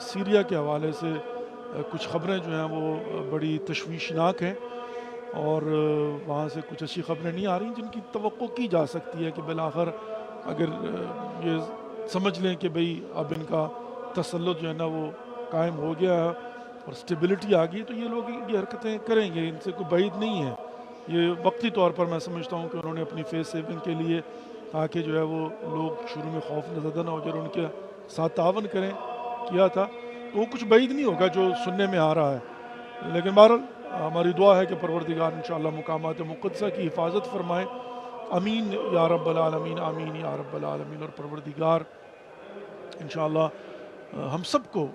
Syria کے حوالے سے کچھ خبریں جو ہیں وہ بڑی تشویشناک ہیں، اور وہاں سے کچھ اچھی خبریں نہیں آ رہی جن کی توقع کی جا سکتی ہے کہ بالآخر اگر یہ سمجھ لیں کہ بھئی اب ان کا تسلط جو ہے نا وہ قائم ہو گیا ہے اور سٹیبلٹی آ گئی، تو یہ لوگ یہ حرکتیں کریں گے، ان سے کوئی بعید نہیں ہے۔ یہ وقتی طور پر میں سمجھتا ہوں کہ انہوں نے اپنی فیس سیونگ کے لیے، تاکہ جو ہے وہ لوگ شروع میں خوف زدہ نہ ہو جائے، ان کے ساتھ تعاون کریں، کیا تھا، تو وہ کچھ بعید نہیں ہوگا جو سننے میں آ رہا ہے۔ لیکن بہرحال ہماری دعا ہے کہ پروردگار انشاءاللہ مقامات مقدسہ کی حفاظت فرمائے۔ امین یا رب العالمین، آمین یا رب العالمین۔ اور پروردگار انشاءاللہ ہم سب کو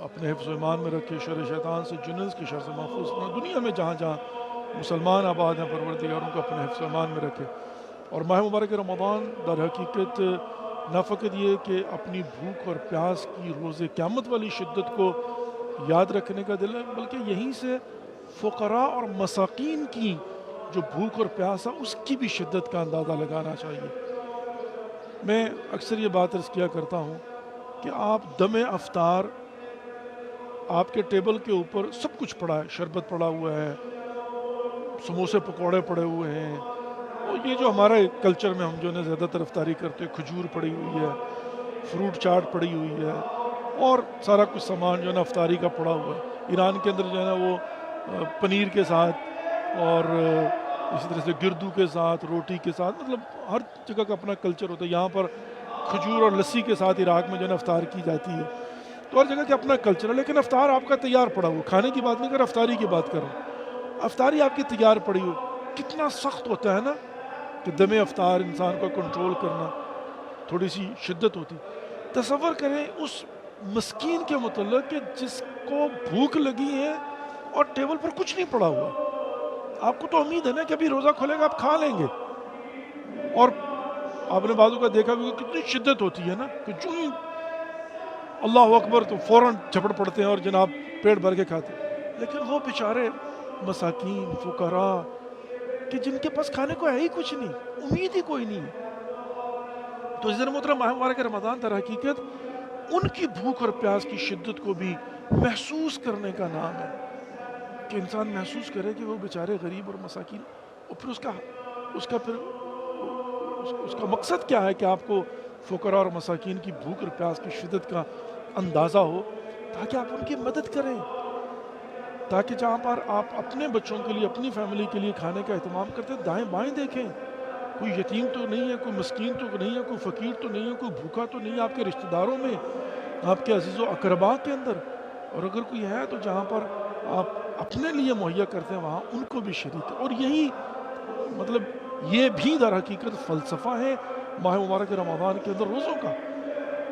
اپنے حفظ و ایمان میں رکھے، شر شیطان سے، جنس کی شر سے محفوظ فرمائے۔ دنیا میں جہاں جہاں مسلمان آباد ہیں، پروردگار ان کو اپنے حفظ و ایمان میں رکھے۔ اور ماہ مبارک رمضان در حقیقت نہ فقط یہ کہ اپنی بھوک اور پیاس کی روز قیامت والی شدت کو یاد رکھنے کا دل ہے، بلکہ یہیں سے فقراء اور مساکین کی جو بھوک اور پیاس ہے اس کی بھی شدت کا اندازہ لگانا چاہیے۔ میں اکثر یہ بات عرض کیا کرتا ہوں کہ آپ دم افطار، آپ کے ٹیبل کے اوپر سب کچھ پڑا ہے، شربت پڑا ہوا ہے، سموسے پکوڑے پڑے ہوئے ہیں، اور یہ جو ہمارے کلچر میں ہم جو ہے زیادہ تر افطاری کرتے ہیں، کھجور پڑی ہوئی ہے، فروٹ چاٹ پڑی ہوئی ہے، اور سارا کچھ سامان جو ہے نا افطاری کا پڑا ہوا ہے۔ ایران کے اندر جو ہے نا وہ پنیر کے ساتھ اور اسی طرح سے گردو کے ساتھ، روٹی کے ساتھ، مطلب ہر جگہ کا اپنا کلچر ہوتا ہے۔ یہاں پر کھجور اور لسی کے ساتھ عراق میں جو ہے نا افطار کی جاتی ہے، تو ہر جگہ کا اپنا کلچر ہے، لیکن افطار آپ کا تیار پڑا ہوا، کھانے کی بات نہیں کر رہا، افطاری کی بات کر رہا ہوں۔ افطاری آپ کی تیار پڑی ہو، کتنا سخت ہوتا ہے نا کہ دم افطار انسان کو کنٹرول کرنا، تھوڑی سی شدت ہوتی۔ تصور کریں اس مسکین کے متعلق کہ جس کو بھوک لگی ہے اور ٹیبل پر کچھ نہیں پڑا ہوا۔ آپ کو تو امید ہے نا کہ ابھی روزہ کھولے گا آپ کھا لیں گے، اور آپ نے بعضوں کا دیکھا بھی کتنی شدت ہوتی ہے نا کہ جو ہی اللہ اکبر تو فوراً جھپڑ پڑتے ہیں اور جناب پیٹ بھر کے کھاتے ہیں۔ لیکن وہ بیچارے مساکین، فقراء کہ جن کے پاس کھانے کو ہے ہی کچھ نہیں، امید ہی کوئی نہیں۔ تو عزیزان محترم، ماہ مبارک رمضان در حقیقت ان کی بھوک اور پیاس کی شدت کو بھی محسوس کرنے کا نام ہے، کہ انسان محسوس کرے کہ وہ بیچارے غریب اور مساکین، اور پھر اس کا مقصد کیا ہے کہ آپ کو فقراء اور مساکین کی بھوک اور پیاس کی شدت کا اندازہ ہو، تاکہ آپ ان کی مدد کریں، تاکہ جہاں پر آپ اپنے بچوں کے لیے، اپنی فیملی کے لیے کھانے کا اہتمام کرتے ہیں، دائیں بائیں دیکھیں، کوئی یتیم تو نہیں ہے، کوئی مسکین تو نہیں ہے، کوئی فقیر تو نہیں ہے، کوئی بھوکا تو نہیں ہے آپ کے رشتہ داروں میں، آپ کے عزیز و اقربا کے اندر، اور اگر کوئی ہے تو جہاں پر آپ اپنے لیے مہیا کرتے ہیں وہاں ان کو بھی شریک ہے۔ اور یہی مطلب یہ بھی در حقیقت فلسفہ ہے ماہ مبارک رمضان کے اندر روزوں کا۔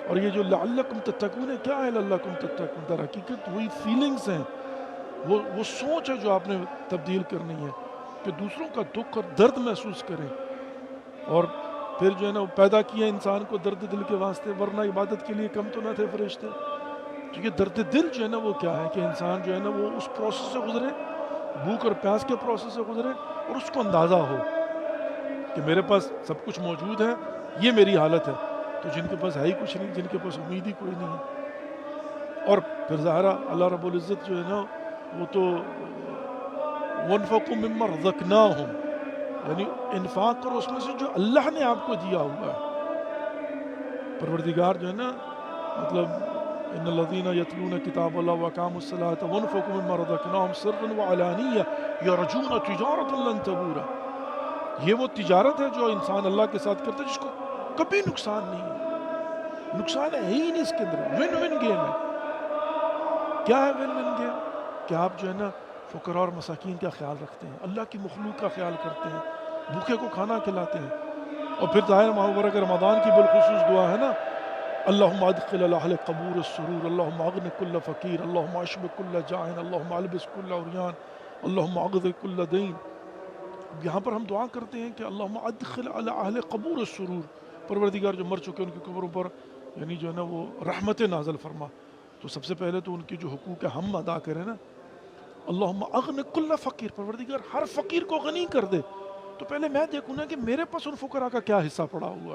اور یہ جو لعلکم تتقون ہے، کیا ہے لعلکم تتقون؟ در حقیقت وہی فیلنگز ہیں، وہ سوچ ہے جو آپ نے تبدیل کرنی ہے، کہ دوسروں کا دکھ اور درد محسوس کریں، اور پھر جو ہے نا وہ پیدا کیا انسان کو درد دل کے واسطے، ورنہ عبادت کے لیے کم تو نہ تھے فرشتے۔ تو یہ درد دل جو ہے نا وہ کیا ہے کہ انسان جو ہے نا وہ اس پروسیس سے گزرے، بھوک اور پیاس کے پروسیس سے گزرے، اور اس کو اندازہ ہو کہ میرے پاس سب کچھ موجود ہے، یہ میری حالت ہے۔ تو جن کے پاس ہے ہی کچھ نہیں، جن کے پاس امید ہی کوئی نہیں ہے، اور پھر ظاہرہ اللہ رب العزت جو ہے نا وہ تو وَانفَقُوا مِمَّا رَزَقْنَاهُمْ، یعنی انفاق کرو اس میں سے جو اللہ نے آپ کو دیا ہوا ہے۔ پروردگار جو ہے نا مطلب ان الذین یتلون کتاب اللہ واقاموا الصلاۃ وانفقوا مما رزقناهم سرا وعلانیہ یرجون تجارۃ لن تبور، یہ وہ تجارت ہے جو انسان اللہ کے ساتھ کرتا ہے جس کو کبھی نقصان نہیں ہے، نقصان ہے ہی نہیں اس کے اندر، ون ون گیم ہے۔ کیا ہے ون ون گیم؟ کہ آپ جو ہے نا فقراء اور مساکین کا خیال رکھتے ہیں، اللہ کی مخلوق کا خیال کرتے ہیں، بھوکے کو کھانا کھلاتے ہیں۔ اور پھر ظاہر ماہ مبارک رمضان کی بالخصوص دعا ہے نا، اللہم ادخل اہل قبور السرور، اللہم اغن کل فقیر، اللہم اشب کل جائن، اللہم البس کل عریان، اللہم اغذ کل دین۔ یہاں پر ہم دعا کرتے ہیں کہ اللہم ادخل اہل قبور السرور، پروردگار جو مر چکے ان کی قبروں پر یعنی جو ہے نا وہ رحمت نازل فرما۔ تو سب سے پہلے تو ان کی جو حقوق ہے ہم ادا کریں نا، اللہم اغن کل فقیر، پروردگار ہر فقیر کو غنی کر دے۔ تو پہلے میں دیکھوں نا کہ میرے پاس ان فقراء کا کیا حصہ پڑا ہوا ہے۔